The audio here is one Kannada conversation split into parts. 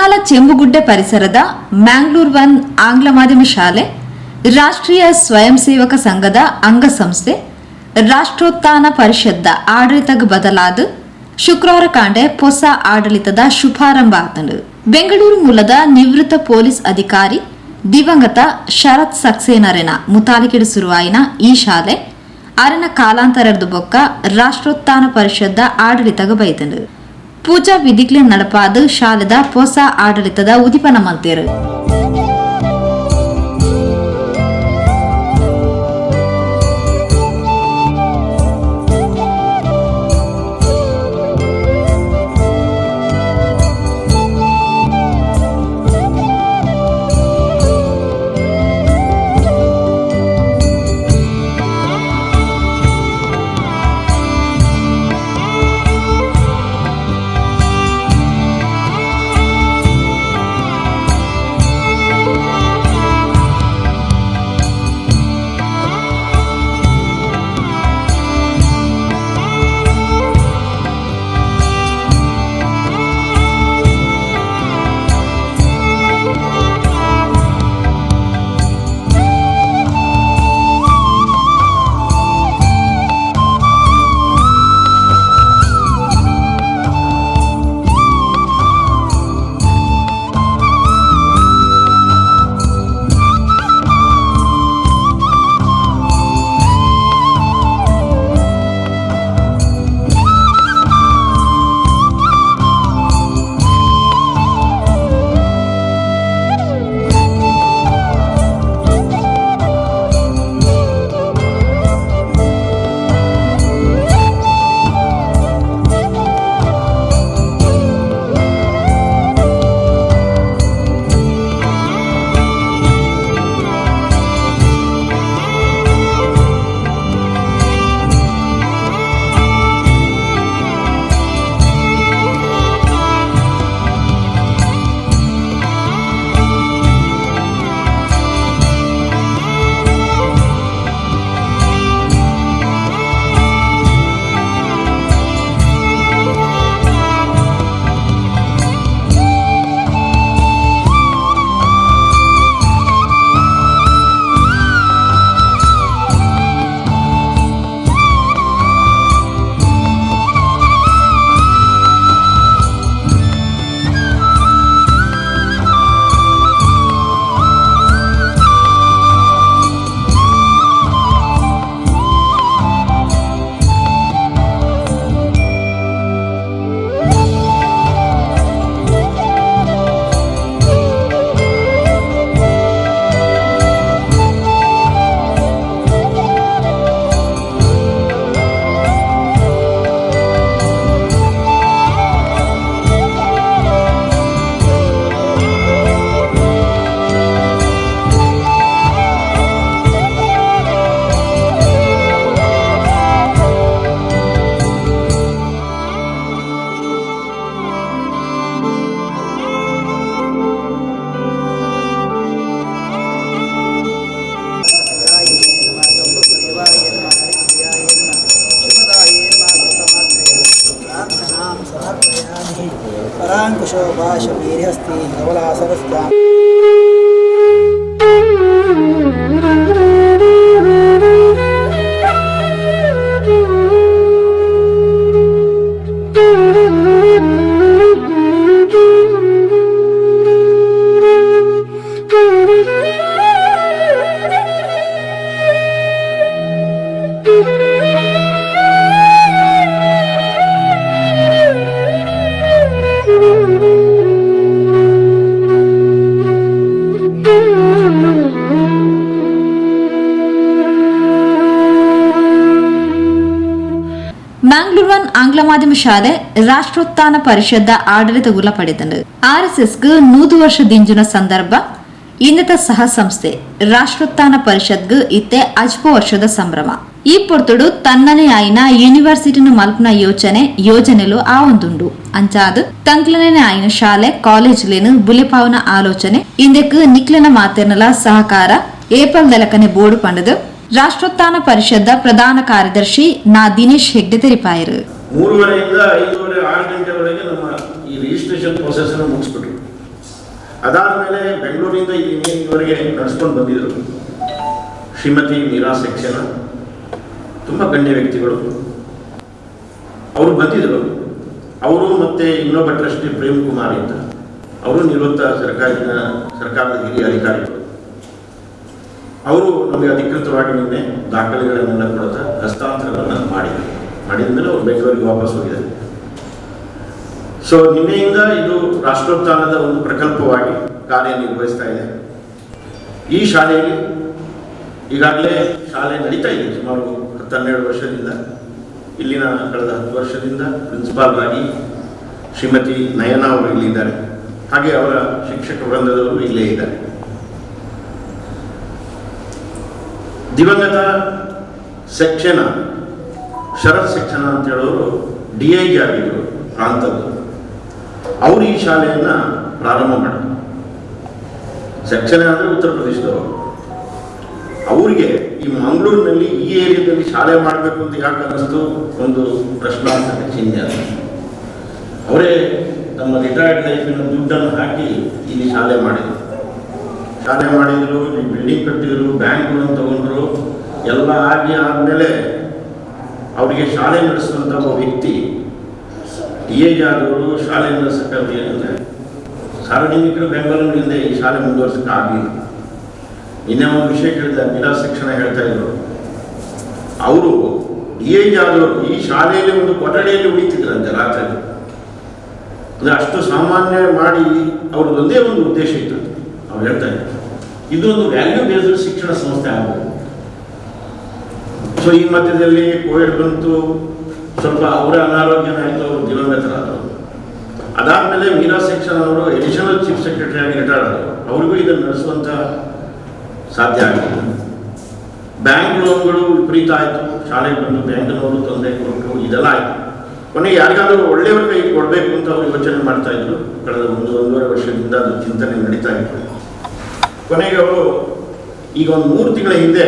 ಉಳ್ಳಾಲ ಚೆಂಬುಗುಡ್ಡೆ ಪರಿಸರದ ಮ್ಯಾಂಗ್ಳೂರ್ 1 ಆಂಗ್ಲ ಮಾಧ್ಯಮ ಶಾಲೆ ರಾಷ್ಟ್ರೀಯ ಸ್ವಯಂ ಸೇವಕ ಸಂಘದ ಅಂಗಸಂಸ್ಥೆ ರಾಷ್ಟ್ರೋತ್ಥಾನ ಪರಿಷತ್ದ ಆಡಳಿತಕ್ಕೆ ಬದಲಾದ ಶುಕ್ರವಾರ ಕಾಂಡೆ ಹೊಸ ಆಡಳಿತದ ಶುಭಾರಂಭ ಆತಂಡು. ಬೆಂಗಳೂರು ಮೂಲದ ನಿವೃತ್ತ ಪೊಲೀಸ್ ಅಧಿಕಾರಿ ದಿವಂಗತ ಶರತ್ ಸಕ್ಸೇನರೆನ ಮುತಾಲಿಕೆಡು ಶುರುವಾಯಿನ ಈ ಶಾಲೆ ಅರನ ಕಾಲಾಂತರದ ಬೊಕ್ಕ ರಾಷ್ಟ್ರೋತ್ಥಾನ ಪರಿಷತ್ದ ಆಡಳಿತಗೆ ಬೈತಂಡು. ಪೂಜಾ ವಿಧಿಗ್ಲೆ ನಡಪಾದ ಶಾಲೆದ ಹೊಸ ಆಡಳಿತದ ಉದಿಪನ ಮಂತ್ಯರು परांकुशो भाषवीर्यस्ति धवलासवस्त्यां ಮ್ಯಾಂಗ್ಳೂರ್ 1 ಆಂಗ್ಲ ಮಾಧ್ಯಮ ಶಾಲೆ ರಾಷ್ಟ್ರೋತ್ಥಾನ ಪರಿಷತ್ದ ಆಡಳಿತಗುಲ ಪಡೆದಂಡು. RSSಗೆ 100 ವರ್ಷ ದಿಂಜುನ ಸಂದರ್ಭ ಇನ್ನತ ಸಹ ಸಂಸ್ಥೆ ರಾಷ್ಟ್ರೋತ್ಥಾನ ಪರಿಷತ್ಗೆ ಇತ್ತೆ ಅಜ್ಪ ವರ್ಷದ ಸಂಭ್ರಮ. ಈ ಪೊರ್ತುಡು ತನ್ನನೇ ಆಯ್ನ ಯೂನಿವರ್ಸಿಟಿನ ಮಲ್ಪನ ಯೋಜನೆಲು ಆ ಒಂದುಂಡು ಅಂಚಾದ ತಂಕ್ಲನೇ ಆಯ್ನ ಶಾಲೆ ಕಾಲೇಜ್ಲೇನು ಬುಲೆಪಾವನ ಆಲೋಚನೆ ಇಂದಕ್ಕೆ ನಿಕ್ಲನ ಮಾತೆರ್ನಲ ಸಹಕಾರ ಏಪ್ರಿಲ್ 4ನೇ ಬೋರ್ಡು ಪಂಡದು. ರಾಷ್ಟ್ರೋತ್ಥಾನ ಪರಿಷತ್ದ ಪ್ರಧಾನ ಕಾರ್ಯದರ್ಶಿ ನಾ ದಿನೇಶ್ ಹೆಗ್ಡೆ ತೆರಿಪಾಯರು. 3:30 ಇಂದ 5:30 6 ಗಂಟೆವರೆಗೆ ನಮ್ಮ ಈ ರಿಜಿಸ್ಟ್ರೇಷನ್ ಪ್ರೊಸೆಸ್ ಅನ್ನು ಮುಗಿಸ್ಬಿಟ್ರು. ಅದಾದಮೇಲೆ ಬೆಂಗಳೂರಿಂದ ಇಲ್ಲಿವರೆಗೆ ನಡೆಸ್ಕೊಂಡು ಬಂದಿದ್ದರು ಶ್ರೀಮತಿ ಮೀರಾ ಸೆಕ್ಸೇನಾ, ತುಂಬ ಗಣ್ಯ ವ್ಯಕ್ತಿಗಳು. ಅವರು ಬಂದಿದ್ದರು. ಅವರು ಮತ್ತು ಇನ್ನೊಬ್ಬ ಟ್ರಸ್ಟಿ ಪ್ರೇಮ್ ಕುಮಾರ್ ಅಂತ, ಅವರು ನಿವೃತ್ತ ಸರ್ಕಾರದ ಹಿರಿಯ ಅಧಿಕಾರಿಗಳು. ಅವರು ನಮಗೆ ಅಧಿಕೃತವಾಗಿ ನಿನ್ನೆ ದಾಖಲೆಗಳನ್ನೆಲ್ಲ ಕೊಡ್ತಾ ಹಸ್ತಾಂತರಗಳನ್ನು ಮಾಡಿದ ಮೇಲೆ ಅವರು ಬೆಂಗಳೂರಿಗೆ ವಾಪಸ್ ಹೋಗಿದ್ದಾರೆ. ಸೊ ನಿನ್ನೆಯಿಂದ ಇದು ರಾಷ್ಟ್ರೋತ್ಥಾನದ ಒಂದು ಪ್ರಕಲ್ಪವಾಗಿ ಕಾರ್ಯನಿರ್ವಹಿಸ್ತಾ ಇದೆ. ಈ ಶಾಲೆಯಲ್ಲಿ ಈಗಾಗಲೇ ಶಾಲೆ ನಡೀತಾ ಇದೆ ಸುಮಾರು 10-12 ವರ್ಷದಿಂದ. ಇಲ್ಲಿನ ಕಳೆದ 10 ವರ್ಷದಿಂದ ಪ್ರಿನ್ಸಿಪಾಲ್ರಾಗಿ ಶ್ರೀಮತಿ ನಯನಾ ಅವರು ಇಲ್ಲಿದ್ದಾರೆ. ಹಾಗೆ ಅವರ ಶಿಕ್ಷಕ ವೃಂದದವರು ಇಲ್ಲೇ ಇದ್ದಾರೆ. ದಿವಂಗತ ಸೆಕ್ಸೇನಾ, ಶರತ್ ಸೆಕ್ಸೇನಾ ಅಂತ ಹೇಳೋರು DIG ಆಗಿದ್ದರು ಪ್ರಾಂತದ್ದು. ಅವರು ಈ ಶಾಲೆಯನ್ನು ಪ್ರಾರಂಭ ಮಾಡಿದ್ರು. ಸೆಕ್ಸೇನಾ ಅಂದರೆ ಉತ್ತರ ಪ್ರದೇಶದವರು. ಅವರಿಗೆ ಈ ಮಂಗಳೂರಿನಲ್ಲಿ ಈ ಏರಿಯಾದಲ್ಲಿ ಶಾಲೆ ಮಾಡಬೇಕು ಅಂತ ಯಾಕೆ ಅನ್ನಿಸ್ತು, ಒಂದು ಪ್ರಶ್ನಾರ್ಥಕ ಚಿಹ್ನೆ ಅದು. ಅವರೇ ತಮ್ಮ ರಿಟೈರ್ಡ್ ಲೈಫಿನ ದುಡ್ಡನ್ನು ಹಾಕಿ ಇಲ್ಲಿ ಶಾಲೆ ಮಾಡಿದರು. ಇಲ್ಲಿ ಬಿಲ್ಡಿಂಗ್ ಕಟ್ಟಿದ್ರು, ಬ್ಯಾಂಕ್ಗಳನ್ನು ತಗೊಂಡ್ರು. ಎಲ್ಲ ಆದಮೇಲೆ ಅವರಿಗೆ ಶಾಲೆ ನಡೆಸುವಂಥ ಒಬ್ಬ ವ್ಯಕ್ತಿ DIG ಆದವರು ಶಾಲೆ ನಡೆಸೋಕ್ಕೆ ಅಂದರೆ ಸಾರ್ವಜನಿಕರು ಬೆಂಬಲದಿಂದ ಈ ಶಾಲೆ ಮುಂದುವರ್ಸೋಕ್ಕಾಗಲಿಲ್ಲ. ಇನ್ನೇ ಒಂದು ವಿಷಯ ಕೇಳಿದೆ, ಮೀರಾ ಶಿಕ್ಷಣ ಹೇಳ್ತಾ ಇದ್ರು, ಅವರು DIG ಆದವರು ಈ ಶಾಲೆಯಲ್ಲಿ ಒಂದು ಕೊಠಡಿಯಲ್ಲಿ ಉಳಿತಿದ್ರಂತೆ ರಾತ್ರಿ. ಅಂದರೆ ಅಷ್ಟು ಸಾಮಾನ್ಯ ಮಾಡಿ ಅವ್ರದ್ದೊಂದೇ ಒಂದು ಉದ್ದೇಶ ಇತ್ತು. ಅವ್ರು ಹೇಳ್ತಾ ಇದ್ರು ಇದೊಂದು ವ್ಯಾಲ್ಯೂ ಬೇಸ್ಡ್ ಶಿಕ್ಷಣ ಸಂಸ್ಥೆ ಆಗಬೇಕು. ಸೊ ಈ ಮಧ್ಯದಲ್ಲಿ ಕೋವಿಡ್ ಬಂತು, ಸ್ವಲ್ಪ ಅವರ ಅನಾರೋಗ್ಯನ ಆಯಿತು, ಅವರು ದಿವಂಗತರಾದರು. ಅದಾದಮೇಲೆ ಮೀರಾ ಸೆಕ್ಸೇನಾ ಅವರು ಅಡಿಷನಲ್ ಚೀಫ್ ಸೆಕ್ರೆಟರಿ ಆಗಿ ರಿಟೈರ್ಡ್ ಆದರು. ಅವ್ರಿಗೂ ಇದನ್ನು ನಡೆಸುವಂಥ ಸಾಧ್ಯ ಆಗಲಿಲ್ಲ. ಬ್ಯಾಂಕ್ ಲೋನ್ಗಳು ವಿಪರೀತ ಆಯಿತು. ಶಾಲೆಗೆ ಬಂದು ಬ್ಯಾಂಕ್ನವರು ತೊಂದರೆ ಕೊಟ್ಟರು, ಇದೆಲ್ಲ ಆಯಿತು. ಕೊನೆಗೆ ಯಾರಿಗಾದರೂ ಒಳ್ಳೆಯವ್ರ ಕೈ ಕೊಡಬೇಕು ಅಂತ ಅವರು ಯೋಚನೆ ಮಾಡ್ತಾ ಇದ್ರು. ಕಳೆದ 1-1.5 ವರ್ಷದಿಂದ ಅದು ಚಿಂತನೆ ನಡೀತಾ ಇತ್ತು. ಕೊನೆಗೆ ಅವರು ಈಗ ಒಂದು 3 ತಿಂಗಳ ಹಿಂದೆ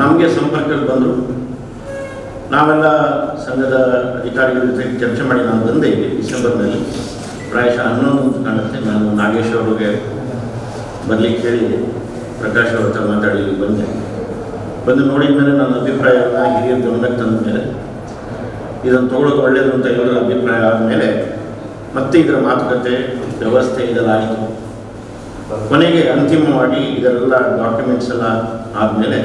ನಮಗೆ ಸಂಪರ್ಕಕ್ಕೆ ಬಂದರು. ನಾವೆಲ್ಲ ಸಂಘದ ಅಧಿಕಾರಿಗಳ ಜೊತೆ ಚರ್ಚೆ ಮಾಡಿ ನಾನು ಬಂದೆ ಇಲ್ಲಿ ಡಿಸೆಂಬರ್ನಲ್ಲಿ, ಪ್ರಾಯಶಃ 11 ಅಂತ ಕಾಣುತ್ತೆ. ನಾನು ನಾಗೇಶ್ ಅವರಿಗೆ ಬರಲಿಕ್ಕೆ ಹೇಳಿ ಪ್ರಕಾಶ್ ಅವ್ರ ಹತ್ರ ಮಾತಾಡಿ ಬಂದು ನೋಡಿದ ಮೇಲೆ ನನ್ನ ಅಭಿಪ್ರಾಯವನ್ನು ಹಿರಿಯರ ಗಮನಕ್ಕೆ ತಂದ ಮೇಲೆ ಇದನ್ನು ತಗೊಳ್ಳೋದು ಒಳ್ಳೆಯದು ಅಂತ ಎಲ್ಲರ ಅಭಿಪ್ರಾಯ ಆದಮೇಲೆ ಮತ್ತೆ ಇದರ ಮಾತುಕತೆ ವ್ಯವಸ್ಥೆ ಇದೆಲ್ಲ ಆಯಿತು. ಕೊನೆಗೆ ಅಂತಿಮವಾಗಿ ಇದರೆಲ್ಲ ಡಾಕ್ಯುಮೆಂಟ್ಸ್ ಎಲ್ಲ ಆದಮೇಲೆ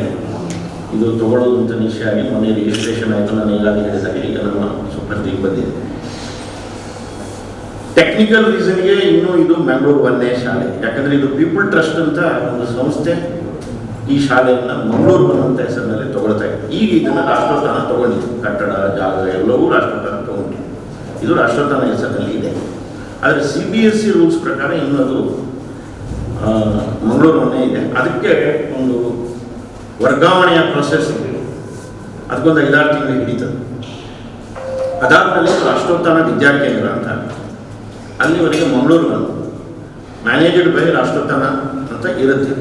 ಇದು ತಗೊಳ್ಳೋದು ಅಂತ ನಿಶ್ಚಯ ಆಗಿ ಮೊನ್ನೆ ರಿಜಿಸ್ಟ್ರೇಷನ್ ಆಯಿತು. ನಾನು ಈಗಾಗಲೇ ಹೇಳಿದಾಗ ಈಗ ನಮ್ಮ ಸುಪರ್ದಿಗೆ ಬಂದಿದೆ. ಟೆಕ್ನಿಕಲ್ ರೀಸನ್ಗೆ ಇನ್ನೂ ಇದು ಮಂಗಳೂರು 1ನೇ ಶಾಲೆ. ಯಾಕಂದರೆ ಇದು ಪೀಪಲ್ ಟ್ರಸ್ಟ್ ಅಂತ ಒಂದು ಸಂಸ್ಥೆ ಈ ಶಾಲೆಯನ್ನು ಮಂಗಳೂರು 1 ಅಂತ ಹೆಸರಿನಲ್ಲಿ ತಗೊಳ್ತಾ ಇದೆ. ಈಗ ಇದನ್ನು ರಾಷ್ಟ್ರೋತ್ಥಾನ ತಗೊಂಡಿದೆ. ಕಟ್ಟಡ, ಜಾಗ ಎಲ್ಲವೂ ರಾಷ್ಟ್ರೋತ್ಥಾನ ತಗೊಂಡಿದೆ. ಇದು ರಾಷ್ಟ್ರೋತ್ಥಾನ ಹೆಸರಿನಲ್ಲಿ ಇದೆ. ಆದರೆ CBSE ರೂಲ್ಸ್ ಪ್ರಕಾರ ಇನ್ನೂ ಅದು ಮಂಗಳೂರು 1ನೇ ಇದೆ. ಅದಕ್ಕೆ ಒಂದು ವರ್ಗಾವಣೆಯ ಪ್ರೊಸೆಸ್ ಇದೆ. ಅದಕ್ಕೊಂದು 5-6 ತಿಂಗಳು ಹಿಡಿತದೆ. ಅದಾದಮೇಲೆ ರಾಷ್ಟ್ರೋತ್ಥಾನ ವಿದ್ಯಾಕೇಂದ್ರ ಅಂತ ಅಲ್ಲಿವರೆಗೆ ಮಂಗಳೂರು 1 ಮ್ಯಾನೇಜ್ಡ್ ಬೈ ರಾಷ್ಟ್ರೋತ್ಥಾನ ಅಂತ ಇರುತ್ತೆ.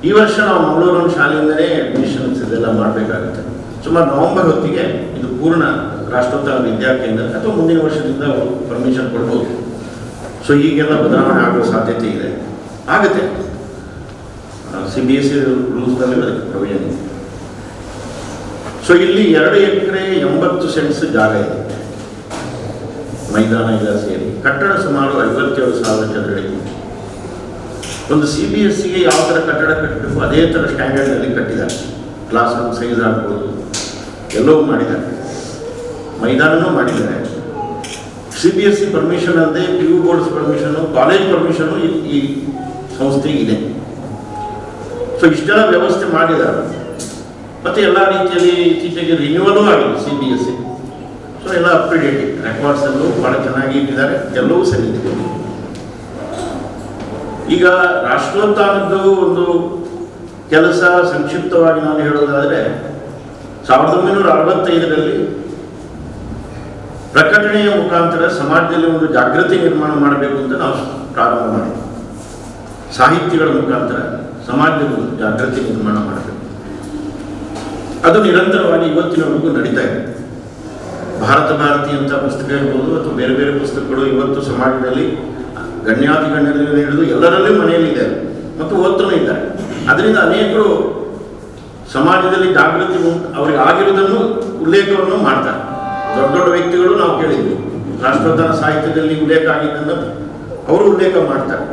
ಈ ವರ್ಷ ನಾವು ಮಂಗಳೂರು 1 ಶಾಲೆಯಿಂದಲೇ ಅಡ್ಮಿಷನ್ಸ್ ಇದೆಲ್ಲ ಮಾಡಬೇಕಾಗುತ್ತೆ. ಸುಮಾರು ನವೆಂಬರ್ ಹೊತ್ತಿಗೆ ಇದು ಪೂರ್ಣ ರಾಷ್ಟ್ರೋತ್ಥಾನ ವಿದ್ಯಾಕೇಂದ್ರ ಅಥವಾ ಮುಂದಿನ ವರ್ಷದಿಂದ ಅವರು ಪರ್ಮಿಷನ್ ಕೊಡ್ಬೋದು. ಸೊ ಈಗೆಲ್ಲ ಬದಲಾವಣೆ ಆಗೋ ಸಾಧ್ಯತೆ ಇದೆ, ಆಗುತ್ತೆ. CBSE ರೂಲ್ಸ್ನಲ್ಲಿ ಅದಕ್ಕೆ ಪ್ರೊವಿಷನ್ ಇದೆ. ಸೊ ಇಲ್ಲಿ 2 ಎಕರೆ 80 ಸೆಂಟ್ಸ್ ಜಾಗ ಇದೆ, ಮೈದಾನ ಎಲ್ಲ ಸೇರಿ. ಕಟ್ಟಡ ಸುಮಾರು 57,000 ಚದರಡಿ. ಒಂದು CBSEಗೆ ಯಾವ ಥರ ಕಟ್ಟಡ ಕಟ್ಟಬೇಕು ಅದೇ ಥರ ಸ್ಟ್ಯಾಂಡರ್ಡ್ನಲ್ಲಿ ಕಟ್ಟಿದ್ದಾರೆ. ಕ್ಲಾಸ್ ರೂಮ್ ಸೈಜ್ ಆಗ್ಬೋದು, ಎಲ್ಲವೂ ಮಾಡಿದ್ದಾರೆ. ಮೈದಾನನೂ ಮಾಡಿದ್ದಾರೆ. CBSE ಪರ್ಮಿಷನ್ ಅಲ್ಲದೆ PU boards permission, college permission ಈ ಸಂಸ್ಥೆಗಿದೆ. ಸೊ ಇಷ್ಟೆಲ್ಲ ವ್ಯವಸ್ಥೆ ಮಾಡಿದ್ದಾರೆ. ಮತ್ತು ಎಲ್ಲ ರೀತಿಯಲ್ಲಿ ಇತ್ತೀಚೆಗೆ ರಿನ್ಯೂವಲೂ ಆಗಿದೆ CBSE. ಸೊ ಎಲ್ಲ ಅಪ್ ಟು ಡೇಟ್, ರೆಕಾರ್ಡ್ಸ್ ಎಲ್ಲೂ ಭಾಳ ಚೆನ್ನಾಗಿ ಇಟ್ಟಿದ್ದಾರೆ, ಎಲ್ಲವೂ ಸರಿ ಇದೆ. ಈಗ ರಾಷ್ಟ್ರೋತ್ಥಾನದ್ದು ಒಂದು ಕೆಲಸ ಸಂಕ್ಷಿಪ್ತವಾಗಿ ನಾನು ಹೇಳೋದಾದರೆ 1965ರಲ್ಲಿ ಪ್ರಕಟಣೆಯ ಮುಖಾಂತರ ಸಮಾಜದಲ್ಲಿ ಒಂದು ಜಾಗೃತಿ ನಿರ್ಮಾಣ ಮಾಡಬೇಕು ಅಂತ ನಾವು ಪ್ರಾರಂಭ ಮಾಡಿದ್ವಿ. ಸಾಹಿತ್ಯಗಳ ಮುಖಾಂತರ ಸಮಾಜದಲ್ಲಿ ಒಂದು ಜಾಗೃತಿ ನಿರ್ಮಾಣ ಮಾಡಬೇಕು. ಅದು ನಿರಂತರವಾಗಿ ಇವತ್ತಿನವರೆಗೂ ನಡೀತಾ ಇದೆ. ಭಾರತಿ ಅಂತ ಪುಸ್ತಕ ಇರ್ಬೋದು ಅಥವಾ ಬೇರೆ ಬೇರೆ ಪುಸ್ತಕಗಳು ಇವತ್ತು ಸಮಾಜದಲ್ಲಿ ಗಣ್ಯಾತಿಗಣ್ಯರಿಂದ ಹಿಡಿದು ಎಲ್ಲರಲ್ಲೂ ಮನೆಯಲ್ಲಿದೆ ಮತ್ತು ಓದ್ತಾನೂ ಇದ್ದಾರೆ. ಅದರಿಂದ ಅನೇಕರು ಸಮಾಜದಲ್ಲಿ ಜಾಗೃತಿ ಅವರಿಗೆ ಆಗಿರುವುದನ್ನು ಉಲ್ಲೇಖವನ್ನು ಮಾಡ್ತಾರೆ. ದೊಡ್ಡ ದೊಡ್ಡ ವ್ಯಕ್ತಿಗಳು ನಾವು ಕೇಳಿದ್ವಿ, ರಾಷ್ಟ್ರೋತ್ಥಾನ ಸಾಹಿತ್ಯದಲ್ಲಿ ಉಲ್ಲೇಖ ಆಗಿದ್ದನ್ನು ಅವರು ಉಲ್ಲೇಖ ಮಾಡ್ತಾರೆ.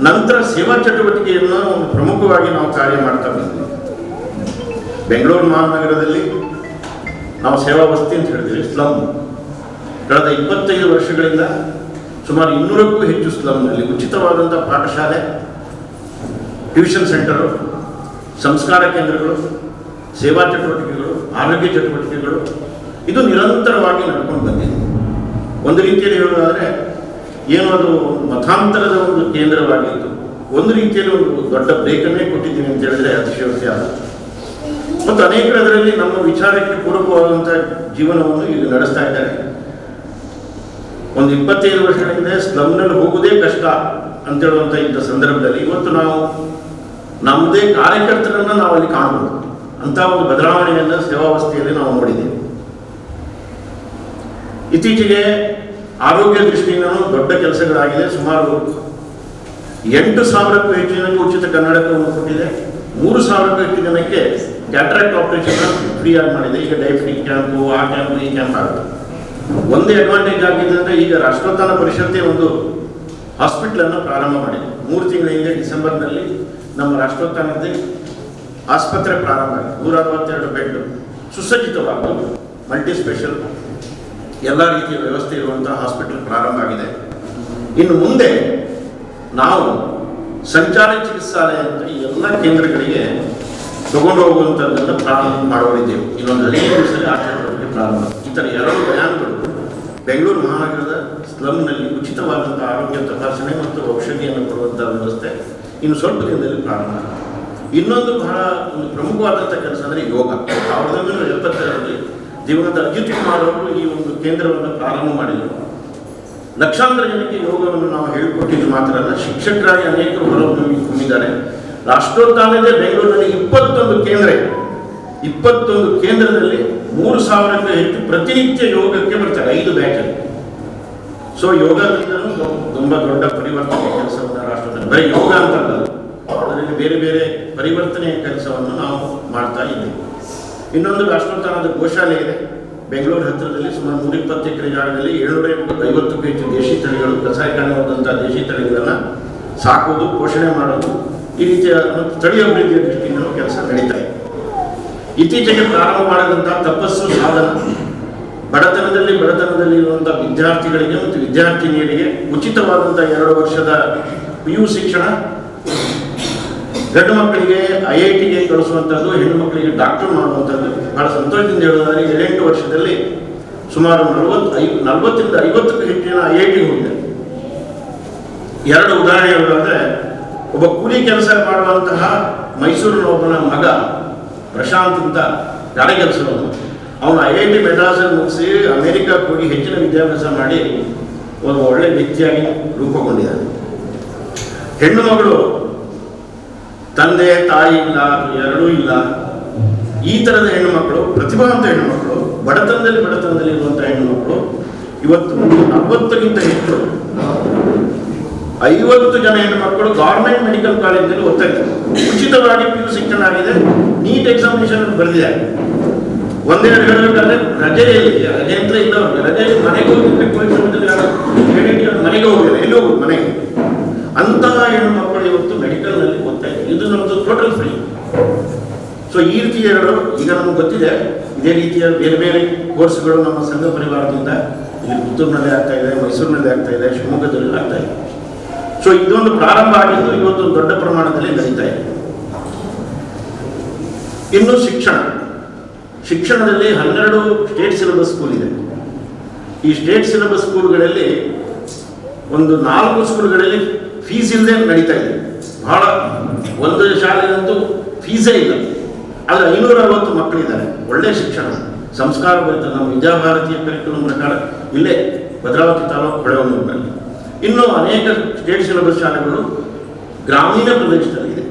ನಂತರ ಸೇವಾ ಚಟುವಟಿಕೆಯನ್ನು ಒಂದು ಪ್ರಮುಖವಾಗಿ ನಾವು ಕಾರ್ಯ ಮಾಡ್ತಾ ಬಂದ್ವಿ. ಬೆಂಗಳೂರು ಮಹಾನಗರದಲ್ಲಿ ನಾವು ಸೇವಾ ವಸತಿ ಅಂತ ಹೇಳ್ತೀವಿ, ಸ್ಲಮ್. ಕಳೆದ 25 ವರ್ಷಗಳಿಂದ ಸುಮಾರು 200ಕ್ಕೂ ಹೆಚ್ಚು ಸ್ಲಮ್ನಲ್ಲಿ ಉಚಿತವಾದಂಥ ಪಾಠಶಾಲೆ, ಟ್ಯೂಷನ್ ಸೆಂಟರು, ಸಂಸ್ಕಾರ ಕೇಂದ್ರಗಳು, ಸೇವಾ ಚಟುವಟಿಕೆಗಳು, ಆರೋಗ್ಯ ಚಟುವಟಿಕೆಗಳು ಇದು ನಿರಂತರವಾಗಿ ನಡ್ಕೊಂಡು ಬಂದಿದೆ. ಒಂದು ರೀತಿಯಲ್ಲಿ ಹೇಳೋದಾದರೆ ಏನು ಅದು ಮತಾಂತರದ ಒಂದು ಕೇಂದ್ರವಾಗಿತ್ತು, ಒಂದು ರೀತಿಯಲ್ಲಿ ಒಂದು ದೊಡ್ಡ ಬ್ರೇಕನ್ನೇ ಕೊಟ್ಟಿದ್ದೀವಿ ಅಂತ ಹೇಳಿದ್ರೆ ಅತಿಶಯೋಕ್ತಿ ಆದ. ಮತ್ತು ಅನೇಕರು ಅದರಲ್ಲಿ ನಮ್ಮ ವಿಚಾರಕ್ಕೆ ಪೂರಕವಾದಂಥ ಜೀವನವನ್ನು ಈಗ ನಡೆಸ್ತಾ ಇದ್ದಾರೆ. ಒಂದು 25 ವರ್ಷಗಳಿಂದ ಸ್ಲಮ್ನಲ್ಲಿ ಹೋಗುವುದೇ ಕಷ್ಟ ಅಂತೇಳುವಂಥ ಇದ್ದ ಸಂದರ್ಭದಲ್ಲಿ ಇವತ್ತು ನಾವು ನಮ್ಮದೇ ಕಾರ್ಯಕರ್ತರನ್ನು ನಾವು ಅಲ್ಲಿ ಕಾಣಬಹುದು. ಅಂಥ ಒಂದು ಬದಲಾವಣೆಯನ್ನು ಸೇವಾವಸ್ಥೆಯಲ್ಲಿ ನಾವು ನೋಡಿದ್ದೇವೆ. ಇತ್ತೀಚೆಗೆ ಆರೋಗ್ಯ ದೃಷ್ಟಿಯಿಂದಲೂ ದೊಡ್ಡ ಕೆಲಸಗಳಾಗಿದೆ. ಸುಮಾರು 8,000ಕ್ಕೂ ಹೆಚ್ಚು ಜನಕ್ಕೆ ಉಚಿತ ಕನ್ನಡಕವನ್ನು ಕೊಟ್ಟಿದೆ. 3,000ಕ್ಕೂ ಹೆಚ್ಚು ಜನಕ್ಕೆ ಕ್ಯಾಟ್ರಾಕ್ಟ್ ಆಪರೇಷನ್ ಫ್ರೀಯಾಗಿ ಮಾಡಿದೆ. ಈಗ ಡಯಾಬಿಟಿಕ್ ಕ್ಯಾಂಪು, ಆ ಕ್ಯಾಂಪು, ಈ ಕ್ಯಾಂಪ್ ಆಗುತ್ತೆ. ಒಂದೇ ಅಡ್ವಾಂಟೇಜ್ ಆಗಿದೆ ಅಂದರೆ ಈಗ ರಾಷ್ಟ್ರೋತ್ಥಾನ ಪರಿಷತ್ತೇ ಒಂದು ಹಾಸ್ಪಿಟ್ಲನ್ನು ಪ್ರಾರಂಭ ಮಾಡಿದೆ. 3 ತಿಂಗಳ ಹಿಂದೆ ಡಿಸೆಂಬರ್ನಲ್ಲಿ ನಮ್ಮ ರಾಷ್ಟ್ರೋತ್ಥಾನದ ಆಸ್ಪತ್ರೆ ಪ್ರಾರಂಭ ಆಗಿದೆ. 162 ಬೆಡ್ ಸುಸಜ್ಜಿತವಾಗಿ ಮಲ್ಟಿ ಸ್ಪೆಷಲ್ ಎಲ್ಲ ರೀತಿಯ ವ್ಯವಸ್ಥೆ ಇರುವಂಥ ಹಾಸ್ಪಿಟಲ್ ಪ್ರಾರಂಭ ಆಗಿದೆ. ಇನ್ನು ಮುಂದೆ ನಾವು ಸಂಚಾರ ಚಿಕಿತ್ಸಾಲಯ ಅಂತ ಈ ಎಲ್ಲ ಕೇಂದ್ರಗಳಿಗೆ ತಗೊಂಡು ಹೋಗುವಂಥದ್ದನ್ನು ಪ್ರಾರಂಭ ಮಾಡೋರಿದ್ದೇವೆ. ಇನ್ನೊಂದು 15 ದಿವಸದಲ್ಲಿ ಆ ಚಟುವಟಿಕೆ ಪ್ರಾರಂಭ. ಈ ಥರ 2 ಬಯಾನ್ಗಳು ಬೆಂಗಳೂರು ಮಹಾನಗರದ ಸ್ಲಮ್ನಲ್ಲಿ ಉಚಿತವಾದಂಥ ಆರೋಗ್ಯ ತಪಾಸಣೆ ಮತ್ತು ಔಷಧಿಯನ್ನು ಕೊಡುವಂಥ ವ್ಯವಸ್ಥೆ ಇನ್ನು ಸ್ವಲ್ಪ ದಿನದಲ್ಲಿ ಪ್ರಾರಂಭ. ಇನ್ನೊಂದು ಬಹಳ ಒಂದು ಪ್ರಮುಖವಾದಂಥ ಕೆಲಸ ಅಂದರೆ ಯೋಗ. 1972ರಲ್ಲಿ ದಿವಂಗತ ಅಜಿತ್ ಕುಮಾರ್ ಅವರು ಈ ಒಂದು ಕೇಂದ್ರವನ್ನು ಪ್ರಾರಂಭ ಮಾಡಿದರು. ಲಕ್ಷಾಂತರ ಜನಕ್ಕೆ ಯೋಗವನ್ನು ನಾವು ಹೇಳಿಕೊಟ್ಟಿದ್ದು ಮಾತ್ರ ಅಲ್ಲ, ಶಿಕ್ಷಕರಾಗಿ ಅನೇಕರು ಹೊರಹೊಮ್ಮಿದ್ದಾರೆ. ರಾಷ್ಟ್ರೋತ್ಥಾನದೇ ಬೆಂಗಳೂರಿನಲ್ಲಿ 21 ಕೇಂದ್ರ ಇದೆ. 21 ಕೇಂದ್ರದಲ್ಲಿ 3,000ಕ್ಕೂ ಹೆಚ್ಚು ಪ್ರತಿನಿತ್ಯ ಯೋಗಕ್ಕೆ ಬರ್ತಾರೆ, 5 ಬ್ಯಾಚಲ್ಲಿ. ಸೊ ಯೋಗದಿಂದಲೂ ತುಂಬ ದೊಡ್ಡ ಪರಿವರ್ತನೆ ಕೆಲಸವನ್ನು ರಾಷ್ಟ್ರದಲ್ಲಿ, ಬರೀ ಯೋಗ ಅಂತಲ್ಲ, ಅದರಲ್ಲಿ ಬೇರೆ ಬೇರೆ ಪರಿವರ್ತನೆಯ ಕೆಲಸವನ್ನು ನಾವು ಮಾಡ್ತಾ ಇದ್ದೇವೆ. ಇನ್ನೊಂದು ರಾಷ್ಟ್ರೋತ್ಥಾನದ ಗೋಶಾಲೆ ಇದೆ ಬೆಂಗಳೂರು ಹತ್ತಿರದಲ್ಲಿ. ಸುಮಾರು 120 ಎಕರೆ ಜಾಗದಲ್ಲಿ 750ಕ್ಕೂ ಹೆಚ್ಚು ದೇಶಿ ತಳಿಗಳು, ಕಸಾಯಿಖಾನೆಯಾದಂಥ ದೇಶಿ ತಳಿಗಳನ್ನು ಸಾಕುವುದು, ಪೋಷಣೆ ಮಾಡೋದು, ಈ ರೀತಿಯ ತಳಿ ಅಭಿವೃದ್ಧಿಯ ದೃಷ್ಟಿಯಿಂದ ಕೆಲಸ ನಡೀತಾ ಇದೆ. ಇತ್ತೀಚೆಗೆ ಪ್ರಾರಂಭ ಮಾಡಿದಂಥ ತಪಸ್ಸು ಸಾಧನ, ಬಡತನದಲ್ಲಿ ಇರುವಂಥ ವಿದ್ಯಾರ್ಥಿಗಳಿಗೆ ಮತ್ತು ವಿದ್ಯಾರ್ಥಿನಿಯರಿಗೆ ಉಚಿತವಾದಂಥ 2 ವರ್ಷದ PU ಶಿಕ್ಷಣ, ಗಂಡು ಮಕ್ಕಳಿಗೆ IITಗೆ ಕಳಿಸುವಂಥದ್ದು, ಹೆಣ್ಣು ಮಕ್ಕಳಿಗೆ ಡಾಕ್ಟರ್ ಮಾಡುವಂಥದ್ದು. ಬಹಳ ಸಂತೋಷದಿಂದ ಹೇಳೋದಾದರೆ 7-8 ವರ್ಷದಲ್ಲಿ ಸುಮಾರು 40ರಿಂದ 50ಕ್ಕೂ ಹೆಚ್ಚು ಜನ IITಗೆ ಹೋಗಿದ್ದಾರೆ. 2 ಉದಾಹರಣೆ ಹೇಳೋದಾದರೆ, ಒಬ್ಬ ಕೂಲಿ ಕೆಲಸ ಮಾಡುವಂತಹ ಮೈಸೂರಿನ ಒಬ್ಬನ ಮಗ ಪ್ರಶಾಂತ್ ಅಂತ ಗಾಡಿ ಕೆಲಸವನ್ನು, ಅವನು IIT ಮೆಡ್ರಾಸಲ್ಲಿ ಮುಗಿಸಿ ಅಮೆರಿಕಕ್ಕೆ ಹೋಗಿ ಹೆಚ್ಚಿನ ವಿದ್ಯಾಭ್ಯಾಸ ಮಾಡಿ ಒಂದು ಒಳ್ಳೆಯ ವ್ಯಕ್ತಿಯಾಗಿ ರೂಪುಗೊಂಡಿದ್ದಾನೆ. ಹೆಣ್ಣು ಮಗಳು ತಂದೆ ತಾಯಿ ಇಲ್ಲ, 2 ಇಲ್ಲ, ಈ ಥರದ ಹೆಣ್ಣು ಮಕ್ಕಳು, ಪ್ರತಿಭಾವಂತ ಹೆಣ್ಣು ಮಕ್ಕಳು, ಬಡತನದಲ್ಲಿ ಇರುವಂಥ ಹೆಣ್ಣು ಮಕ್ಕಳು ಇವತ್ತು 40ಕ್ಕಿಂತ ಹೆಚ್ಚು 50 ಜನ ಹೆಣ್ಣು ಮಕ್ಕಳು ಗೌರ್ಮೆಂಟ್ ಮೆಡಿಕಲ್ ಕಾಲೇಜಲ್ಲಿ ಓದ್ತಾ ಇದ್ದಾರೆ. ಉಚಿತವಾಗಿ PU ಶಿಕ್ಷಣ ಆಗಿದೆ. ನೀಟ್ ಎಕ್ಸಾಮಿನೇಷನ್ ಬರೆದಿದ್ದಾರೆ. ಒಂದೆರಡು ಹೇಳಬೇಕಾದ್ರೆ ರಜೆ ಅಂತ ಇಲ್ಲ, ರಜೆ ಮನೆಗೆ ಹೋಗಿ ಮನೆಗೆ ಹೋಗಿಲ್ಲ, ಎಲ್ಲಿ ಹೋಗುದು ಮನೆಗೆ. ಅಂತಹ ಹೆಣ್ಣು ಮಕ್ಕಳು ಇವತ್ತು ಮೆಡಿಕಲ್ನಲ್ಲಿ ಓದ್ತಾ ಇದ್ದಾರೆ. ಇದು ನಮ್ಮದು ಟೋಟಲ್ ಫ್ರೀ. ಸೊ ಈ ರೀತಿ ಈಗ ನಮ್ಗೆ ಗೊತ್ತಿದೆ, ಇದೇ ರೀತಿಯ ಬೇರೆ ಬೇರೆ ಕೋರ್ಸ್ಗಳು ನಮ್ಮ ಸಂಘ ಪರಿವಾರದಿಂದ ಇಲ್ಲಿ ಪುತ್ತೂರಿನಲ್ಲಿ ಆಗ್ತಾ ಇದೆ, ಮೈಸೂರಿನಲ್ಲಿ ಆಗ್ತಾ ಇದೆ, ಶಿವಮೊಗ್ಗದಲ್ಲಿ ಆಗ್ತಾ ಇದೆ. ಸೊ ಇದೊಂದು ಪ್ರಾರಂಭ ಆಗಿದ್ದು ಇವತ್ತು ದೊಡ್ಡ ಪ್ರಮಾಣದಲ್ಲಿ ನಡೀತಾ ಇದೆ. ಇನ್ನು ಶಿಕ್ಷಣದಲ್ಲಿ 12 ಸ್ಟೇಟ್ ಸಿಲೆಬಸ್ ಸ್ಕೂಲ್ ಇದೆ. ಈ ಸ್ಟೇಟ್ ಸಿಲೆಬಸ್ ಸ್ಕೂಲ್ಗಳಲ್ಲಿ ಒಂದು 4 ಸ್ಕೂಲ್ಗಳಲ್ಲಿ ಫೀಸ್ ಇಲ್ಲದೆ ನಡೀತಾ ಇದೆ. ಬಹಳ ಒಂದು ಶಾಲೆಗಂತೂ ಫೀಸೇ ಇಲ್ಲ, ಆದರೆ 560 ಮಕ್ಕಳಿದ್ದಾರೆ. ಒಳ್ಳೆಯ ಶಿಕ್ಷಣ, ಸಂಸ್ಕಾರ ಬರುತ್ತೆ. ನಮ್ಮ ವಿದ್ಯಾಭಾರತೀಯ ಕರಿಕ್ಯುಲಮ್ ಪ್ರಕಾರ ಇಲ್ಲೇ ಭದ್ರಾವತಿ ತಾಲೂಕು ಹೊಳೆಹೊನ್ನೂರಿನಲ್ಲಿ. ಇನ್ನು ಅನೇಕ ಸ್ಟೇಟ್ ಸಿಲೆಬಸ್ ಶಾಲೆಗಳು ಗ್ರಾಮೀಣ ಪ್ರದೇಶದಲ್ಲಿದೆ.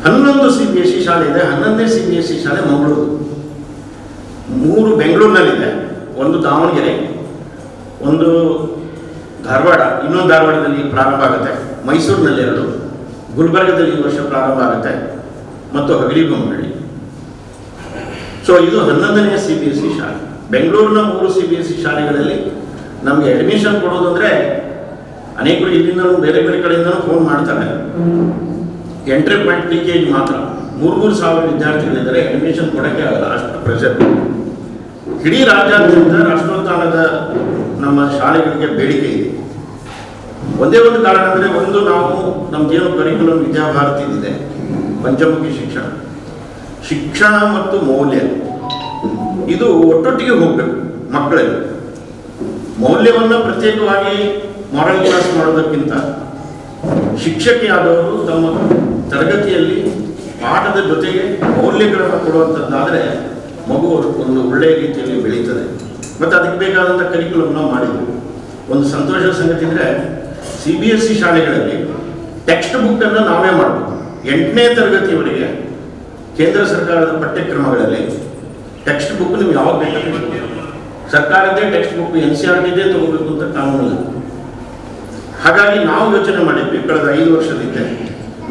11 CBSE ಶಾಲೆ ಇದೆ. 11ನೇ CBSE ಶಾಲೆ ಮಂಗಳೂರು, 3 ಬೆಂಗಳೂರಿನಲ್ಲಿದೆ, 1 ದಾವಣಗೆರೆ, ಒಂದು ಧಾರವಾಡ, ಇನ್ನೊಂದು ಧಾರವಾಡದಲ್ಲಿ ಪ್ರಾರಂಭ ಆಗುತ್ತೆ, ಮೈಸೂರಿನಲ್ಲಿ 2, ಗುಲ್ಬರ್ಗದಲ್ಲಿ ಈ ವರ್ಷ ಪ್ರಾರಂಭ ಆಗುತ್ತೆ, ಮತ್ತು ಹಗರಿಬೊಮ್ಮನಹಳ್ಳಿ. ಸೊ ಇದು 11ನೇ CBSE ಶಾಲೆ. ಬೆಂಗಳೂರಿನ 3 CBSE ಶಾಲೆಗಳಲ್ಲಿ ನಮಗೆ ಅಡ್ಮಿಷನ್ ಕೊಡೋದು ಅಂದರೆ ಅನೇಕರು ಇಲ್ಲಿಂದ ಬೇರೆ ಬೇರೆ ಕಡೆಯಿಂದನೂ ಫೋನ್ ಮಾಡ್ತಾರೆ. ಎಂಟ್ರಿ ಪಾಯಿಂಟ್ ಲೀಕೇಜ್ ಮಾತ್ರ 3,000 ವಿದ್ಯಾರ್ಥಿಗಳಿದ್ದಾರೆ, ಅಡ್ಮಿಷನ್ ಕೊಡೋಕ್ಕೆ ಆಗಲ್ಲ, ಅಷ್ಟು ಪ್ರೆಷರ್. ಇಡೀ ರಾಜ್ಯಾದ್ಯಂತ ರಾಷ್ಟ್ರೋತ್ಥಾನದ ನಮ್ಮ ಶಾಲೆಗಳಿಗೆ ಬೇಡಿಕೆ ಇದೆ. ಒಂದೇ ಒಂದು ಕಾರಣ ಅಂದರೆ, ಒಂದು ನಾವು ನಮ್ಮದೇನು ಕರಿಕ್ಯುಲಮ್ ವಿದ್ಯಾಭಾರತಿ ಇದೆ, ಪಂಚಮುಖಿ ಶಿಕ್ಷಣ ಮತ್ತು ಮೌಲ್ಯ ಇದು ಒಟ್ಟೊಟ್ಟಿಗೆ ಹೋಗಬೇಕು. ಮಕ್ಕಳಲ್ಲಿ ಮೌಲ್ಯವನ್ನು ಪ್ರತ್ಯೇಕವಾಗಿ ಮಾರಲ್ ಕ್ಲಾಸ್ ಮಾಡೋದಕ್ಕಿಂತ ಶಿಕ್ಷಕಿಯಾದವರು ತಮ್ಮ ತರಗತಿಯಲ್ಲಿ ಪಾಠದ ಜೊತೆಗೆ ಮೌಲ್ಯಗಳನ್ನು ಕೊಡುವಂಥದ್ದಾದರೆ ಮಗು ಒಂದು ಒಳ್ಳೆಯ ರೀತಿಯಲ್ಲಿ ಬೆಳೀತದೆ. ಮತ್ತು ಅದಕ್ಕೆ ಬೇಕಾದಂಥ ಕರಿಕ್ಯುಲಮ್ ನಾವು ಮಾಡಿದ್ವಿ. ಒಂದು ಸಂತೋಷದ ಸಂಗತಿ ಅಂದರೆ, CBSE ಶಾಲೆಗಳಲ್ಲಿ ಟೆಕ್ಸ್ಟ್ ಬುಕ್ಕನ್ನು ನಾವೇ ಮಾಡಬೇಕು. 8ನೇ ತರಗತಿಯವರೆಗೆ ಕೇಂದ್ರ ಸರ್ಕಾರದ ಪಠ್ಯಕ್ರಮಗಳಲ್ಲಿ ಟೆಕ್ಸ್ಟ್ ಬುಕ್ ನೀವು ಯಾವಾಗ ಬೇಕಾದ್ರೆ ಸರ್ಕಾರದ್ದೇ ಟೆಕ್ಸ್ಟ್ ಬುಕ್ NCERTದೇ ತಗೋಬೇಕು ಅಂತ ಕಾನೂನಿಲ್ಲ. ಹಾಗಾಗಿ ನಾವು ಯೋಚನೆ ಮಾಡಿದ್ವಿ ಕಳೆದ 5 ವರ್ಷದಿಂದ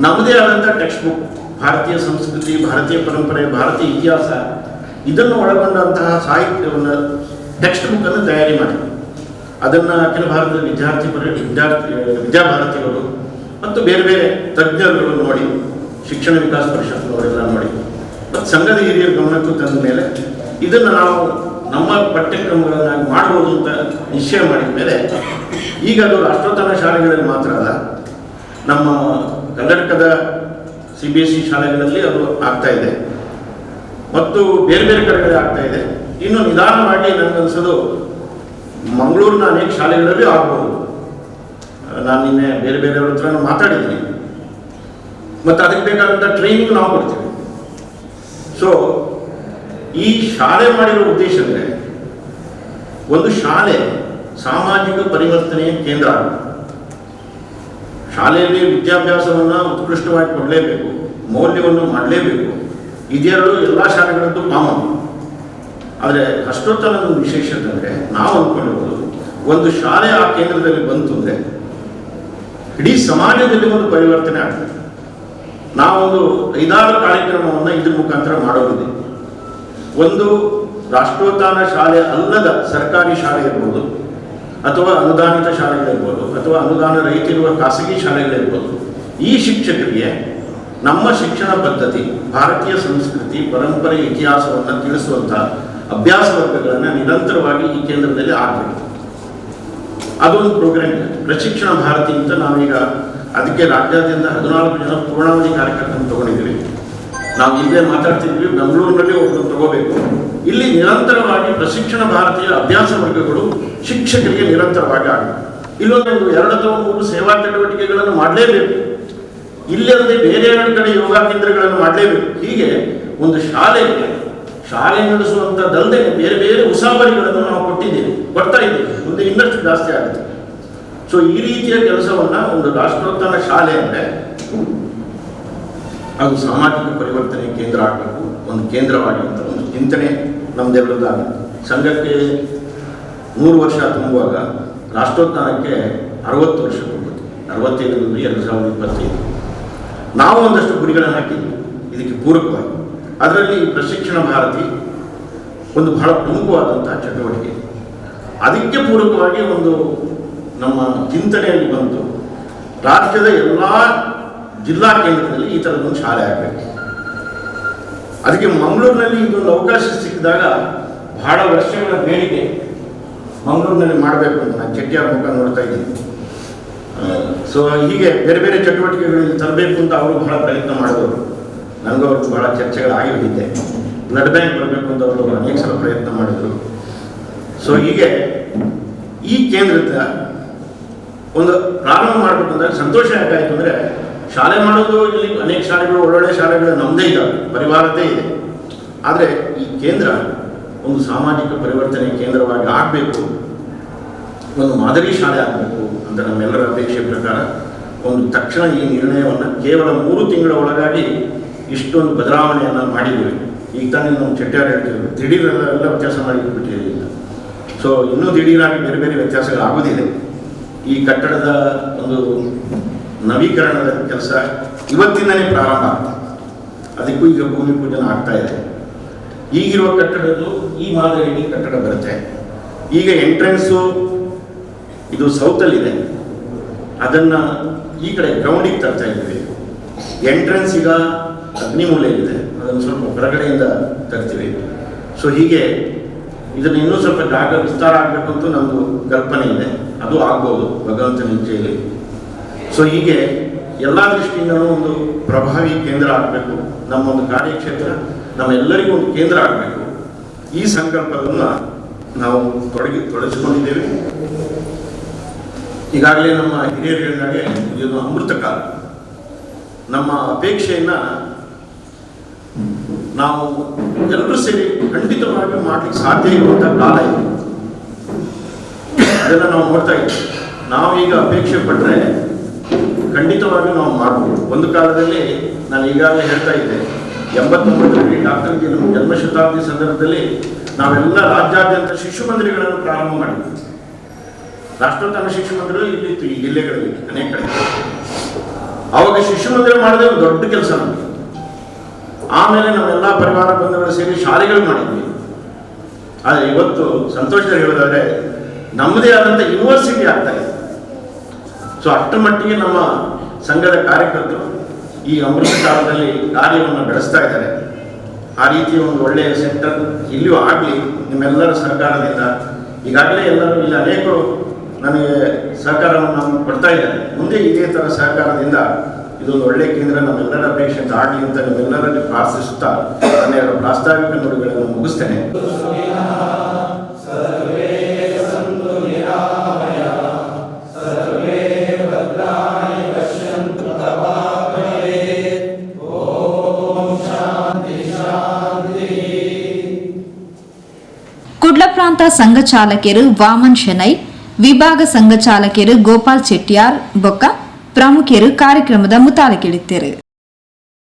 ನಮ್ಮದೇ ಆದಂಥ ಟೆಕ್ಸ್ಟ್ ಬುಕ್, ಭಾರತೀಯ ಸಂಸ್ಕೃತಿ, ಭಾರತೀಯ ಪರಂಪರೆ, ಭಾರತೀಯ ಇತಿಹಾಸ ಇದನ್ನು ಒಳಗೊಂಡಂತಹ ಸಾಹಿತ್ಯವನ್ನು ಟೆಕ್ಸ್ಟ್ ಬುಕ್ಕನ್ನು ತಯಾರಿ ಮಾಡಿದ್ವಿ. ಅದನ್ನು ಅಖಿಲ ಭಾರತದ ವಿದ್ಯಾಭಾರತಿಗಳು ಮತ್ತು ಬೇರೆ ಬೇರೆ ತಜ್ಞರುಗಳು ನೋಡಿ, ಶಿಕ್ಷಣ ವಿಕಾಸ ಪರಿಷತ್ನವರೆಲ್ಲ ನೋಡಿ, ಮತ್ತು ಸಂಘದ ಹಿರಿಯರ ಗಮನಕ್ಕೂ ತಂದ ಮೇಲೆ ಇದನ್ನು ನಾವು ನಮ್ಮ ಪಠ್ಯಕ್ರಮಗಳನ್ನಾಗಿ ಮಾಡ್ಬೋದು ಅಂತ ನಿಶ್ಚಯ ಮಾಡಿದ ಮೇಲೆ ಈಗ ಅದು ರಾಷ್ಟ್ರೋತ್ಥಾನ ಶಾಲೆಗಳಲ್ಲಿ ಮಾತ್ರ ಅಲ್ಲ, ನಮ್ಮ ಕರ್ನಾಟಕದ CBSE ಶಾಲೆಗಳಲ್ಲಿ ಅದು ಆಗ್ತಾ ಇದೆ ಮತ್ತು ಬೇರೆ ಬೇರೆ ಕಡೆಗಳಲ್ಲಿ ಆಗ್ತಾ ಇದೆ. ಇನ್ನು ನಿಧಾನವಾಗಿ ನನಗನ್ಸೋದು ಮಂಗಳೂರಿನ ಅನೇಕ ಶಾಲೆಗಳಲ್ಲಿ ಆಗ್ಬೋದು. ನಾನು ನಿನ್ನೆ ಬೇರೆ ಬೇರೆಯವ್ರ ಹತ್ರ ಮಾತಾಡಿದ್ದೀನಿ ಮತ್ತು ಅದಕ್ಕೆ ಬೇಕಾದಂಥ ಟ್ರೈನಿಂಗ್ ನಾವು ಕೊಡ್ತೀವಿ. ಸೊ ಈ ಶಾಲೆ ಮಾಡಿರೋ ಉದ್ದೇಶ ಅಂದರೆ, ಒಂದು ಶಾಲೆ ಸಾಮಾಜಿಕ ಪರಿವರ್ತನೆಯ ಕೇಂದ್ರ ಆಗುತ್ತೆ. ಶಾಲೆಯಲ್ಲಿ ವಿದ್ಯಾಭ್ಯಾಸವನ್ನು ಉತ್ಕೃಷ್ಟವಾಗಿ ಕೊಡಲೇಬೇಕು, ಮೌಲ್ಯವನ್ನು ಮಾಡಲೇಬೇಕು. ಇದೆರಡು ಎಲ್ಲ ಶಾಲೆಗಳದ್ದು ಕಾಮನ್. ಆದರೆ ರಾಷ್ಟ್ರೋತ್ಥಾನದ ಒಂದು ವಿಶೇಷತೆ ಅಂದರೆ, ನಾವು ಅಂದ್ಕೊಂಡಿರೋದು ಒಂದು ಶಾಲೆ ಆ ಕೇಂದ್ರದಲ್ಲಿ ಬಂತು ಅಂದರೆ ಇಡೀ ಸಮಾಜದಲ್ಲಿ ಒಂದು ಪರಿವರ್ತನೆ ಆಗ್ತದೆ. ನಾವೊಂದು 5-6 ಕಾರ್ಯಕ್ರಮವನ್ನು ಇದ್ರ ಮುಖಾಂತರ ಮಾಡೋದಿದೆ. ಒಂದು, ರಾಷ್ಟ್ರೋತ್ಥಾನ ಶಾಲೆ ಅಲ್ಲದ ಸರ್ಕಾರಿ ಶಾಲೆ ಇರ್ಬೋದು, ಅಥವಾ ಅನುದಾನಿತ ಶಾಲೆಗಳಿರ್ಬೋದು, ಅಥವಾ ಅನುದಾನ ರಹಿತಿರುವ ಖಾಸಗಿ ಶಾಲೆಗಳಿರ್ಬೋದು. ಈ ಶಿಕ್ಷಕರಿಗೆ ನಮ್ಮ ಶಿಕ್ಷಣ ಪದ್ಧತಿ, ಭಾರತೀಯ ಸಂಸ್ಕೃತಿ, ಪರಂಪರೆ, ಇತಿಹಾಸವನ್ನು ತಿಳಿಸುವಂಥ ಅಭ್ಯಾಸ ವರ್ಗಗಳನ್ನು ನಿರಂತರವಾಗಿ ಈ ಕೇಂದ್ರದಲ್ಲಿ ಆಗಬೇಕು. ಅದೊಂದು ಪ್ರೋಗ್ರಾಮ್ ಇದೆ, ಪ್ರಶಿಕ್ಷಣ ಭಾರತಿ ಅಂತ. ನಾವೀಗ ಅದಕ್ಕೆ ರಾಜ್ಯಾದ್ಯಂತ 14 ಜನ ಪೂರ್ಣಾವಧಿ ಕಾರ್ಯಕರ್ತರನ್ನು ತಗೊಂಡಿದ್ದೀವಿ. ನಾವು ಇಲ್ಲೇ ಮಾತಾಡ್ತಿದ್ವಿ, ಬೆಂಗಳೂರಿನಲ್ಲಿ ಒಬ್ಬರು ತಗೋಬೇಕು. ಇಲ್ಲಿ ನಿರಂತರವಾಗಿ ಪ್ರಶಿಕ್ಷಣ ಭಾರತೀಯ ಅಭ್ಯಾಸ ವರ್ಗಗಳು ಶಿಕ್ಷಕರಿಗೆ ನಿರಂತರವಾಗಿ ಆಗಬೇಕು. ಇಲ್ಲೊಂದು 2 ಅಥವಾ 3 ಸೇವಾ ಚಟುವಟಿಕೆಗಳನ್ನು ಮಾಡಲೇಬೇಕು. ಇಲ್ಲದೆ ಬೇರೆ 2 ಕಡೆ ಯೋಗ ಕೇಂದ್ರಗಳನ್ನು ಮಾಡಲೇಬೇಕು. ಹೀಗೆ ಒಂದು ಶಾಲೆ ನಡೆಸುವಂಥದ್ದಲ್ಲದೆ ಬೇರೆ ಬೇರೆ ಉಸಾಬರಿಗಳನ್ನು ನಾವು ಕೊಡ್ತಾ ಇದ್ದೀವಿ. ಮುಂದೆ ಇನ್ನಷ್ಟು ಜಾಸ್ತಿ ಆಗುತ್ತೆ. ಸೊ ಈ ರೀತಿಯ ಕೆಲಸವನ್ನು ಒಂದು ರಾಷ್ಟ್ರೋತ್ಥಾನ ಶಾಲೆ ಅಂದರೆ ಅದು ಸಾಮಾಜಿಕ ಪರಿವರ್ತನೆ ಕೇಂದ್ರ ಆಗಬೇಕು, ಒಂದು ಕೇಂದ್ರವಾಗಿ ಅಂತ ಒಂದು ಚಿಂತನೆ ನಮ್ಮದೆಲ್ಲದಾಗಿದೆ. ಸಂಘಕ್ಕೆ 100 ವರ್ಷ ತುಂಬುವಾಗ ರಾಷ್ಟ್ರೋತ್ಥಾನಕ್ಕೆ 60 ವರ್ಷ ತುಂಬುತ್ತೆ. 65 2025. ನಾವು ಒಂದಷ್ಟು ಗುರಿಗಳನ್ನು ಹಾಕಿದ್ವಿ ಇದಕ್ಕೆ ಪೂರಕವಾಗಿ. ಅದರಲ್ಲಿ ಪ್ರಶಿಕ್ಷಣ ಭಾರತಿ ಒಂದು ಬಹಳ ಪ್ರಮುಖವಾದಂತಹ ಚಟುವಟಿಕೆ. ಅದಕ್ಕೆ ಪೂರಕವಾಗಿ ಒಂದು ನಮ್ಮ ಚಿಂತನೆಯಲ್ಲಿ ಬಂತು, ರಾಜ್ಯದ ಎಲ್ಲ ಜಿಲ್ಲಾ ಕೇಂದ್ರದಲ್ಲಿ ಈ ಥರದೊಂದು ಶಾಲೆ ಆಗಬೇಕು. ಅದಕ್ಕೆ ಮಂಗಳೂರಿನಲ್ಲಿ ಇದೊಂದು ಅವಕಾಶ ಸಿಕ್ಕಿದಾಗ ಬಹಳ ವರ್ಷಗಳ ಬೇಡಿಕೆ ಮಂಗಳೂರಿನಲ್ಲಿ ಮಾಡಬೇಕು ಅಂತ ನಾನು ಚೆಟ್ಟಿಯಾರ ಮುಖ ನೋಡ್ತಾ ಇದ್ದೀನಿ. ಸೊ ಹೀಗೆ ಬೇರೆ ಬೇರೆ ಚಟುವಟಿಕೆಗಳಲ್ಲಿ ತರಬೇಕು ಅಂತ ಅವರು ಬಹಳ ಪ್ರಯತ್ನ ಮಾಡಿದವರು. ನನಗೂ ಅವ್ರಿಗೆ ಬಹಳ ಚರ್ಚೆಗಳಾಗಿ ಹೋಗಿದ್ದೆ. ಬ್ಲಡ್ ಬ್ಯಾಂಕ್ ಬರಬೇಕು ಅಂತ ಅವರು ಅನೇಕ ಸಲ ಪ್ರಯತ್ನ ಮಾಡಿದರು. ಸೊ ಹೀಗೆ ಈ ಕೇಂದ್ರದ ಒಂದು ಪ್ರಾರಂಭ ಮಾಡಬೇಕು ಅಂದಾಗ ಸಂತೋಷ ಯಾಕಾಯಿತು ಅಂದರೆ, ಶಾಲೆ ಮಾಡೋದು ಇಲ್ಲಿ ಅನೇಕ ಶಾಲೆಗಳು, ಒಳ್ಳೊಳ್ಳೆ ಶಾಲೆಗಳು ನಮ್ಮದೇ ಇದ್ದಾವೆ, ಪರಿವಾರದ್ದೇ ಇದೆ. ಆದರೆ ಈ ಕೇಂದ್ರ ಒಂದು ಸಾಮಾಜಿಕ ಪರಿವರ್ತನೆ ಕೇಂದ್ರವಾಗಿ ಆಗಬೇಕು, ಒಂದು ಮಾದರಿ ಶಾಲೆ ಆಗಬೇಕು ಅಂತ ನಮ್ಮೆಲ್ಲರ ಅಪೇಕ್ಷೆ ಪ್ರಕಾರ ಒಂದು ತಕ್ಷಣ ಈ ನಿರ್ಣಯವನ್ನು ಕೇವಲ 3 ತಿಂಗಳ ಒಳಗಾಗಿ ಇಷ್ಟೊಂದು ಬದಲಾವಣೆಯನ್ನು ಮಾಡಿದ್ದೀವಿ. ಈಗ ತಾನೇ ನಮ್ಮ ಚೆಟ್ಟಾರು ಹೇಳ್ತಿದ್ರು, ದಿಢೀರೆಲ್ಲ ವ್ಯತ್ಯಾಸ ಮಾಡಿಬಿಟ್ಟಿರಲಿಲ್ಲ. ಸೊ ಇನ್ನೂ ದಿಢೀರಾಗಿ ಬೇರೆ ಬೇರೆ ವ್ಯತ್ಯಾಸಗಳಾಗೋದಿದೆ. ಈ ಕಟ್ಟಡದ ಒಂದು ನವೀಕರಣದ ಕೆಲಸ ಇವತ್ತಿಂದಲೇ ಪ್ರಾರಂಭ ಆಗ್ತದೆ. ಅದಕ್ಕೂ ಈಗ ಭೂಮಿ ಪೂಜನ ಆಗ್ತಾ ಇದೆ. ಈಗಿರುವ ಕಟ್ಟಡದ್ದು ಈ ಮಾದರಿಯಲ್ಲಿ ಕಟ್ಟಡ ಬರುತ್ತೆ. ಈಗ ಎಂಟ್ರೆನ್ಸು ಇದು ಸೌತಲ್ಲಿದೆ, ಅದನ್ನು ಈ ಕಡೆ ಗ್ರೌಂಡಿಗೆ ತರ್ತಾ ಇದ್ದೀವಿ. ಎಂಟ್ರೆನ್ಸ್ ಈಗ ಅಗ್ನಿಮೂಲೆಯಲ್ಲಿದೆ, ಅದನ್ನು ಸ್ವಲ್ಪ ಹೊರಗಡೆಯಿಂದ ತರ್ತೀವಿ. ಸೊ ಹೀಗೆ ಇದನ್ನು ಇನ್ನೂ ಸ್ವಲ್ಪ ಜಾಗ ವಿಸ್ತಾರ ಆಗಬೇಕು ಅಂತ ನಮ್ಮದು ಕಲ್ಪನೆ ಇದೆ. ಅದು ಆಗ್ಬೋದು ಭಗವಂತನ ಇಚ್ಛೆಯಲ್ಲಿ. ಸೊ ಹೀಗೆ ಎಲ್ಲ ದೃಷ್ಟಿಯಿಂದಲೂ ಒಂದು ಪ್ರಭಾವಿ ಕೇಂದ್ರ ಆಗಬೇಕು. ನಮ್ಮೊಂದು ಕಾರ್ಯಕ್ಷೇತ್ರ ನಮ್ಮೆಲ್ಲರಿಗೂ ಒಂದು ಕೇಂದ್ರ ಆಗಬೇಕು. ಈ ಸಂಕಲ್ಪವನ್ನು ನಾವು ತೊಡಗಿಸಿಕೊಂಡಿದ್ದೇವೆ. ಈಗಾಗಲೇ ನಮ್ಮ ಹಿರಿಯರು ಹೇಳಿದಾಗೆ ಇದು ಅಮೃತ ಕಾಲ. ನಮ್ಮ ಅಪೇಕ್ಷೆಯನ್ನು ನಾವು ಎಲ್ಲರೂ ಸೇರಿ ಖಂಡಿತವಾಗಿ ಮಾಡಲಿಕ್ಕೆ ಸಾಧ್ಯ ಇರುವಂಥ ಕಾಲ ಇದೆ. ಅದನ್ನು ನಾವು ನೋಡ್ತಾ ಇದ್ದೀವಿ. ನಾವೀಗ ಅಪೇಕ್ಷೆ ಪಟ್ಟರೆ ಖಂಡಿತವಾಗಿ ನಾವು ಮಾಡ್ಬೋದು. ಒಂದು ಕಾಲದಲ್ಲಿ ನಾನು ಈಗಾಗಲೇ ಹೇಳ್ತಾ ಇದ್ದೆ, 89ರಲ್ಲಿ ಡಾಕ್ಟರ್ ಜನ್ಮಶತಾಬ್ದಿ ಸಂದರ್ಭದಲ್ಲಿ ನಾವೆಲ್ಲ ರಾಜ್ಯಾದ್ಯಂತ ಶಿಶು ಮಂದಿರಗಳನ್ನು ಪ್ರಾರಂಭ ಮಾಡಿದ್ವಿ. ರಾಷ್ಟ್ರೋತ್ಥಾನ ಶಿಶು ಮಂದಿರ ಇಲ್ಲಿತ್ತು, ಈ ಜಿಲ್ಲೆಗಳಲ್ಲಿ ಅನೇಕ ಕಡೆ. ಆವಾಗ ಶಿಶು ಮಂದಿರ ಮಾಡಿದ್ರೆ ಒಂದು ದೊಡ್ಡ ಕೆಲಸ ನಮಗೆ. ಆಮೇಲೆ ನಾವೆಲ್ಲ ಪರಿವಾರ ಬಂಧುಗಳು ಸೇರಿ ಶಾಲೆಗಳು ಮಾಡಿದ್ವಿ. ಆದರೆ ಇವತ್ತು ಸಂತೋಷದ ಹೇಳೋದಾದ್ರೆ ನಮ್ಮದೇ ಆದಂಥ ಯೂನಿವರ್ಸಿಟಿ ಆಗ್ತಾ ಇದೆ. ಸೊ ಅಷ್ಟರ ಮಟ್ಟಿಗೆ ನಮ್ಮ ಸಂಘದ ಕಾರ್ಯಕರ್ತರು ಈ ಅಮೃತ ಕಾಲದಲ್ಲಿ ಕಾರ್ಯವನ್ನು ಬೆಳೆಸ್ತಾ ಇದ್ದಾರೆ. ಆ ರೀತಿಯ ಒಂದು ಒಳ್ಳೆಯ ಸೆಂಟರ್ ಇಲ್ಲಿಯೂ ಆಗಲಿ ನಿಮ್ಮೆಲ್ಲರ ಸಹಕಾರದಿಂದ. ಈಗಾಗಲೇ ಎಲ್ಲರೂ ಇಲ್ಲಿ ಅನೇಕರು ನನಗೆ ಸಹಕಾರವನ್ನು ನಮ್ಗೆ ಕೊಡ್ತಾ ಇದ್ದಾರೆ. ಮುಂದೆ ಇದೇ ಥರ ಸಹಕಾರದಿಂದ ಇದೊಂದು ಒಳ್ಳೆಯ ಕೇಂದ್ರ ನಮ್ಮೆಲ್ಲರ ಅಪೇಕ್ಷೆಯಿಂದ ಆಗಲಿ ಅಂತ ನಿಮ್ಮೆಲ್ಲರಲ್ಲಿ ಪ್ರಾರ್ಥಿಸುತ್ತಾ ನನ್ನ ಎರಡು ಪ್ರಾಸ್ತಾವಿಕ ನುಡಿಗಳನ್ನು ಮುಗಿಸ್ತೇನೆ. ಕುಡ್ಲ ಪ್ರಾಂತ ಸಂಘ ಚಾಲಕಿಯರು ವಾಮನ್ ಶೆನೈ, ವಿಭಾಗ ಸಂಘ ಚಾಲಕಿಯರು ಗೋಪಾಲ್ ಚೆಟ್ಟಿಯಾರ್ ಬೊಕ್ಕ ಪ್ರಮುಖರು ಕಾರ್ಯಕ್ರಮದ ಮುತಾಲಿಕೆಳಿತ್ತರು.